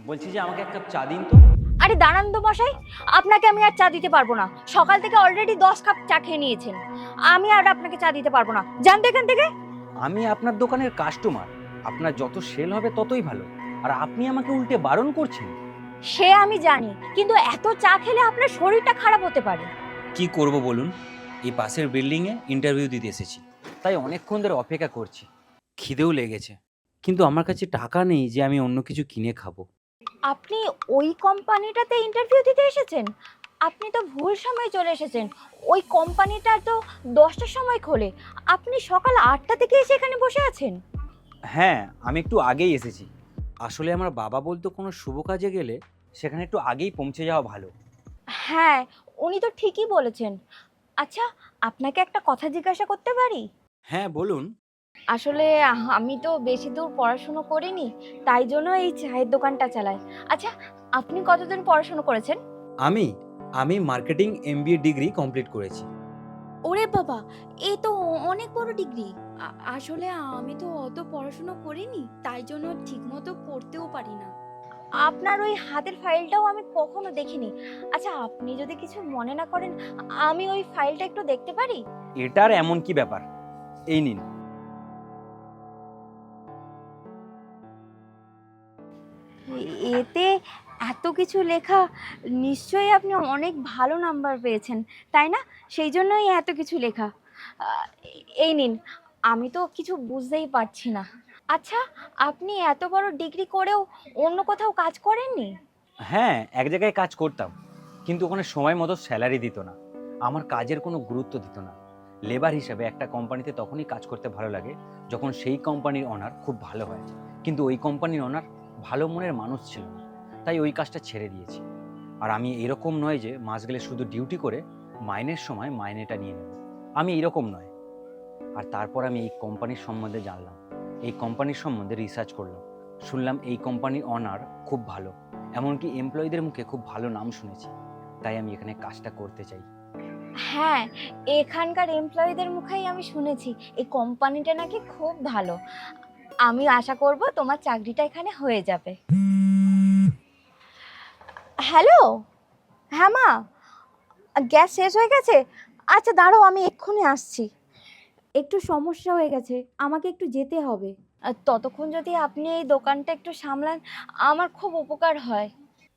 বলছি যে আমাকে এক কাপ চা দিন তো। আরে দাঁড়ান তো মশাই, আপনাকে আমি আর চা দিতে পারবো না। সকাল থেকে অলরেডি 10 কাপ চা খেয়ে নিয়েছেন। আমি আর আপনাকে চা দিতে পারবো না, যান তো এখান থেকে। আমি আপনার দোকানের কাস্টমার, আপনার যত সেল হবে ততই ভালো, আর আপনি আমাকে উল্টে বারণ করছেন। সে আমি জানি, কিন্তু এত চা খেলে আপনার শরীরটা খারাপ হতে পারে। কি করব বলুন, এই পাশের বিল্ডিংয়ে ইন্টারভিউ দিতে এসেছি, তাই অনেকক্ষণ ধরে অপেক্ষা করছি। খিদেও লেগেছে, কিন্তু আমার কাছে টাকা নেই যে আমি অন্য কিছু কিনে খাবো। আপনি ওই কোম্পানিটাতে ইন্টারভিউ দিতে এসেছেন? আপনি তো ভুল সময় চলে এসেছেন। ওই কোম্পানিটা তো 10টার সময় খোলে, আপনি সকাল 8টা থেকে এসে এখানে বসে আছেন। হ্যাঁ, আমি একটু আগেই এসেছি। আসলে আমার বাবা বলতো কোনো শুভ কাজে গেলে সেখানে একটু আগেই পৌঁছে যাওয়া ভালো। হ্যাঁ, উনি তো ঠিকই বলেছেন। আচ্ছা, আপনাকে একটা কথা জিজ্ঞাসা করতে পারি? হ্যাঁ বলুন। আসলে আমি তো বেশি দূর পড়াশুনো করিনি, তাই জন্য এই চায়ের দোকানটা চালাই। আচ্ছা, আপনি কতদিন পড়াশুনো করেছেন? আমি আমি মার্কেটিং এমবিএ ডিগ্রি কমপ্লিট করেছি। ওরে বাবা, এ তো অনেক বড় ডিগ্রি। আসলে আমি তো অত পড়াশোনা করিনি, তাই জন্য ঠিকমতো পড়তেও পারি না। আপনার ওই হাতের ফাইলটাও আমি কখনো দেখিনি। আচ্ছা, আপনি যদি কিছু মনে না করেন, আমি ওই ফাইলটা একটু দেখতে পারি? এটার এমন কি ব্যাপার, এই নিন। এতে এত কিছু লেখা, নিশ্চয়ই আপনি অনেক ভালো নাম্বার পেয়েছেন, তাই না? সেই জন্যই এত কিছু লেখা। এই নিন, আমি তো কিছু বুঝতেই পারছি না। আচ্ছা, আপনি এত বড় ডিগ্রি করেও অন্য কোথাও কাজ করেননি? হ্যাঁ, এক জায়গায় কাজ করতাম, কিন্তু ওখানে সময় মতো স্যালারি দিত না, আমার কাজের কোনো গুরুত্ব দিত না। লেবার হিসাবে একটা কোম্পানিতে তখনই কাজ করতে ভালো লাগে যখন সেই কোম্পানির ওনার খুব ভালো হয়, কিন্তু ওই কোম্পানির ওনার ভালো মনের মানুষ ছিল না, তাই ওই কাজটা ছেড়ে দিয়েছি। আর আমি এরকম নয় যে মাস গেলে শুধু ডিউটি করে মাইনের সময় মাইনেটা নিয়ে নেব, আমি এরকম নয়। আর তারপর আমি এই কোম্পানির সম্বন্ধে জানলাম, এই কোম্পানির সম্বন্ধে রিসার্চ করলাম, শুনলাম এই কোম্পানির ওনার খুব ভালো, এমনকি এমপ্লয়ীদের মুখে খুব ভালো নাম শুনেছি, তাই আমি এখানে কাজটা করতে চাই। হ্যাঁ, এখানকার এমপ্লয়ীদের মুখেই আমি শুনেছি এই কোম্পানিটা নাকি খুব ভালো। আমি আশা করব তোমার চাকরিটা এখানে হয়ে যাবে। হ্যালো। হ্যাঁ মা, গ্যাস শেষ হয়ে গেছে? আচ্ছা দাঁড়াও, আমি এক্ষুনি আসছি। একটু সমস্যা হয়ে গেছে, আমাকে একটু যেতে হবে। ততক্ষণ যদি আপনি এই দোকানটা একটু সামলান, আমার খুব উপকার হয়।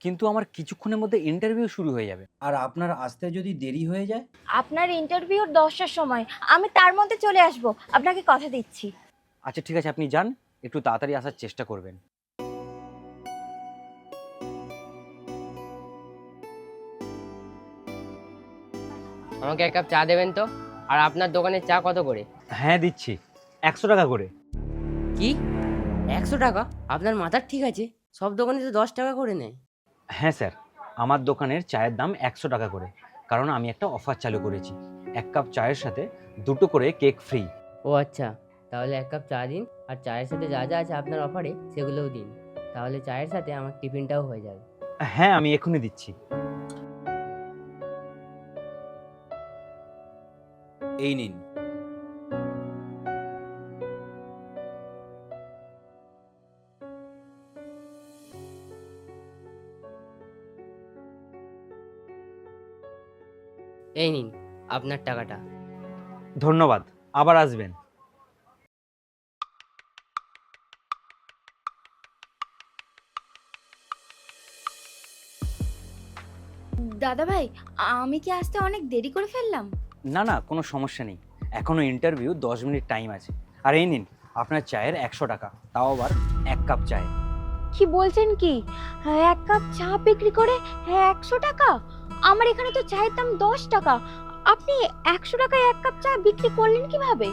কিন্তু আমার কিছুক্ষণের মধ্যে ইন্টারভিউ শুরু হয়ে যাবে, আর আপনার আসতে যদি দেরি হয়ে যায়। আপনার ইন্টারভিউ 10টার সময়, আমি তার মধ্যে চলে আসব, আপনাকে কথা দিচ্ছি। আচ্ছা ঠিক আছে, আপনি যান, একটু তাড়াতাড়ি আসার চেষ্টা করবেন। আমাকে এক কাপ চা দেবেন তো। আর আপনার দোকানের চা কত করে? হ্যাঁ দিচ্ছি, 100 টাকা করে। কি, 100 টাকা? আপনার মাথার ঠিক আছে? সব দোকানে তো 10 টাকা করে নেয়। হ্যাঁ স্যার, আমার দোকানের চায়ের দাম 100 টাকা করে, কারণ আমি একটা অফার চালু করেছি, এক কাপ চায়ের সাথে দুটো করে কেক ফ্রি। ও আচ্ছা, তাহলে এক কাপ চা দিন, আর চায়ের সাথে যা যা আছে আপনার অফারে সেগুলোও দিন। তাহলে চায়ের সাথে আমার টিফিনটাও হয়ে যাবে। হ্যাঁ আমি এখনই দিচ্ছি, এই নিন। এই নিন আপনার টাকাটা। ধন্যবাদ, আবার আসবেন। দাদা ভাই, আমি কি আসতে অনেক দেরি করে ফেললাম? না না, কোনো সমস্যা নেই, এখনো ইন্টারভিউ 10 মিনিট টাইম আছে। আর এই নিন আপনার চায়ের 100 টাকা, তাও আবার এক কাপ চায়। কি বলছেন কি? হ্যাঁ, 1 কাপ চা বিক্রি করে 100 টাকা? আমার এখানে তো চায়ের দাম 10 টাকা। আপনি 100 টাকায় 1 কাপ চা বিক্রি করলেন কিভাবে?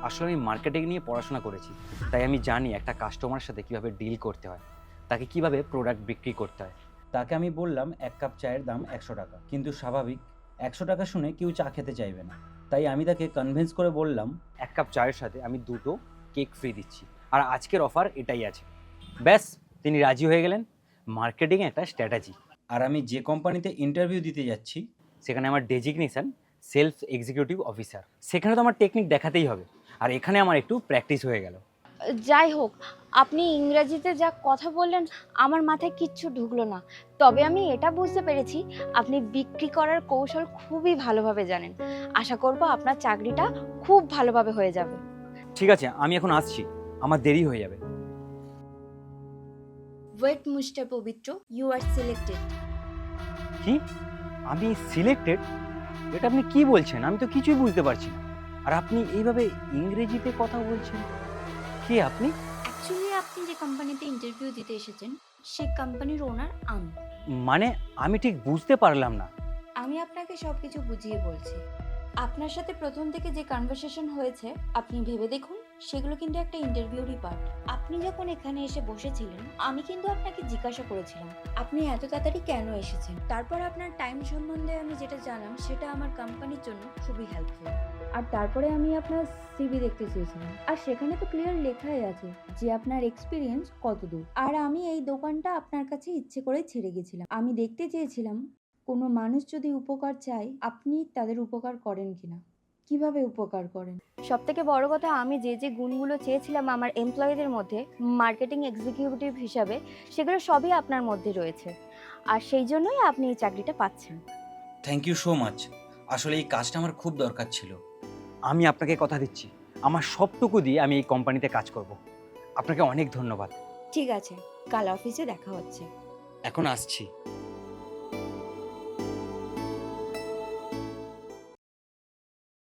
আসলে আমি মার্কেটিং নিয়ে পড়াশোনা করেছি, তাই আমি জানি একটা কাস্টমারের সাথে কিভাবে ডিল করতে হয়, তাকে কিভাবে প্রোডাক্ট বিক্রি করতে হয়। তাকে আমি বললাম এক কাপ চায়ের দাম 100 টাকা, কিন্তু স্বাভাবিক 100 টাকা শুনে কেউ চা খেতে চাইবে না, তাই আমি তাকে কনভিন্স করে বললাম এক কাপ চায়ের সাথে আমি দুটো কেক ফ্রি দিচ্ছি, আর আজকের অফার এটাই আছে। ব্যাস, তিনি রাজি হয়ে গেলেন। মার্কেটিং একটা স্ট্র্যাটেজি। আর আমি যে কোম্পানিতে ইন্টারভিউ দিতে যাচ্ছি সেখানে আমার ডেজিগনেশন সেলস এক্সিকিউটিভ অফিসার, সেখানে তো আমার টেকনিক দেখাতেই হবে, আর এখানে আমার একটু প্র্যাকটিস হয়ে গেল। যাই হোক, আপনি ইংরেজিতে যা কথা বললেন আমার মাথায় কিচ্ছু ঢুকলো না। তবে আমি এটা বুঝতে পেরেছি আপনি বিক্রি করার কৌশল খুবই ভালোভাবে জানেন। আশা করব আপনার চাকরিটা খুব ভালোভাবে হয়ে যাবে। ঠিক আছে, আমি এখন আসছি, আমার দেরি হয়ে যাবে। ওয়েট মিস্টার পবিত্র, ইউ আর সিলেক্টেড। কি? আমি সিলেক্টেড? এটা আপনি কি বলছেন? আমি তো কিছুই বুঝতে পারছি না। আর আপনি এইভাবে ইংরেজিতে কথা বলছেন, কে আপনি? অ্যাকচুয়ালি আপনি যে কোম্পানিতে ইন্টারভিউ দিতে এসেছেন সেই কোম্পানির ওনার আমি। মানে আমি ঠিক বুঝতে পারলাম না। আমি আপনাকে সবকিছু বুঝিয়ে বলছি। আপনার সাথে প্রথম থেকে যে কনভারসেশন হয়েছে আপনি ভেবে দেখুন, সেগুলো কিন্তু একটা ইন্টারভিউরই পার্ট। আপনি যখন এখানে এসে বসেছিলেন আমি কিন্তু আপনাকে জিজ্ঞাসা করেছিলাম আপনি এত তাড়াতাড়ি কেন এসেছেন। তারপর আপনার টাইম সম্বন্ধে আমি যেটা জানলাম সেটা আমার কোম্পানির জন্য খুবই হেল্পফুল। আর তারপরে আমি আপনার সিভি দেখতে চেয়েছিলাম, আর সেখানে তো ক্লিয়ার লেখাই আছে যে আপনার এক্সপিরিয়েন্স কতদূর। আর আমি এই দোকানটা আপনার কাছে ইচ্ছে করে ছেড়ে গেছিলাম। আমি দেখতে চেয়েছিলাম কোনো মানুষ যদি উপকার চায় আপনি তাদের উপকার করেন কিনা, কিভাবে উপকার করেন। সব থেকে বড় কথা, আমি যে যে গুণগুলো চেয়েছিলাম আমার এমপ্লয়ীদের মধ্যে মার্কেটিং এক্সিকিউটিভ হিসাবে, সেগুলো সবই আপনার মধ্যে রয়েছে। আর সেই জন্যই আপনি এই চাকরিটা পাচ্ছেন। Thank you so much. আসলে এই কাজটা আমার খুব দরকার ছিল। আমি আপনাকে কথা দিচ্ছি, আমার সবটুকু দিয়ে আমি এই কোম্পানিতে কাজ করব। আপনাকে অনেক ধন্যবাদ। ঠিক আছে, কাল অফিসে দেখা হচ্ছে। এখন আসছি।